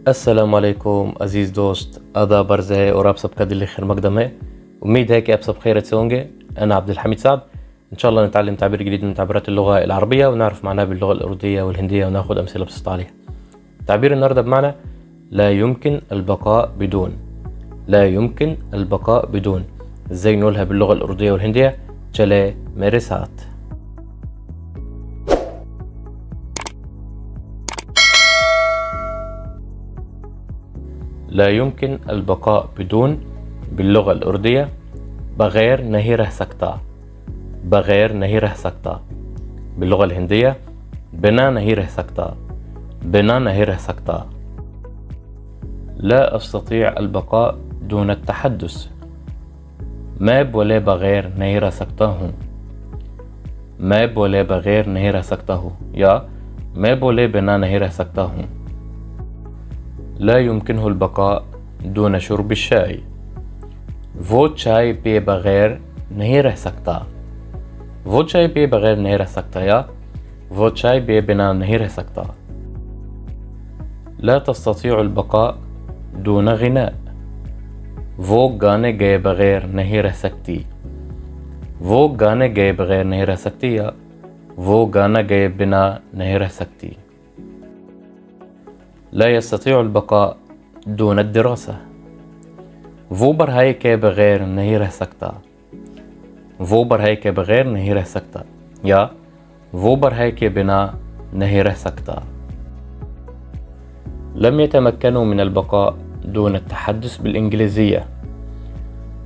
السلام عليكم عزیز دوست، آداب عرض है और आप सबका दिली खैर मकदम है। उम्मीद है कि आप सब خير تسوونجه. أنا عبد الحميد سعد. إن شاء الله نتعلم تعبير جديد من تعبيرات اللغة العربية ونعرف معناه باللغة الأردية والهندية وناخد أمثلة بسيطة عليها. تعبير النهاردة بمعنى لا يمكن البقاء بدون. لا يمكن البقاء بدون. إزاي نقولها باللغة الأردية والهندية؟ चले मेरे साथ. لا يمكن البقاء بدون باللغة الأردية بغير नहीं रह सकता. बगैर नहीं रह सकता. باللغة الهندية बिना नहीं रह सकता. बिना नहीं रह सकता. لا أستطيع البقاء دون التحدث. मैं बोले बगैर नहीं रह सकता हूँ. मैं बोले बगैर नहीं रह सकता हूँ या मैं बोले बिना नहीं रह सकता हूँ. لا يمكنه البقاء دون شرب الشاي. वो चाय पिए बगैर नहीं रह सकता. वो चाय पिए बगैर नहीं रह सकता या वो चाय पिए बिना नहीं रह सकता. لا تستطيع البقاء دون غناء. वो गाने गए बगैर नहीं रह सकती. वो गाने गए बगैर नहीं रह सकती या वो गाना गए बिना नहीं रह सकती. لا يستطيع البقاء دون الدراسة. वो पढ़ाई के बगैर नहीं रह सकता. वो पढ़ाई के बगैर नहीं रह सकता या वो पढ़ाई के बिना नहीं रह सकता. لم يتمكنوا من البقاء دون التحدث بالإنجليزية.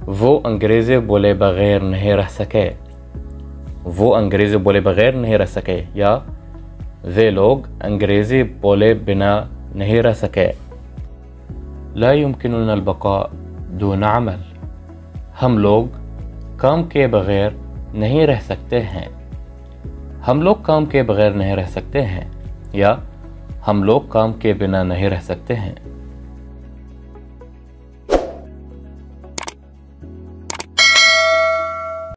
वो अंग्रेज़ी बोले बगैर नहीं रह सके. वो अंग्रेज़ी बोले बगैर नहीं रह सके या वे लोग अंग्रेज़ी बोले बिना नहीं रह सके. لا يمكننا البقاء دون عمل. हम लोग काम के बगैर नहीं रह सकते हैं. हम लोग काम के बगैर नहीं रह सकते हैं या हम लोग काम के बिना नहीं रह सकते हैं.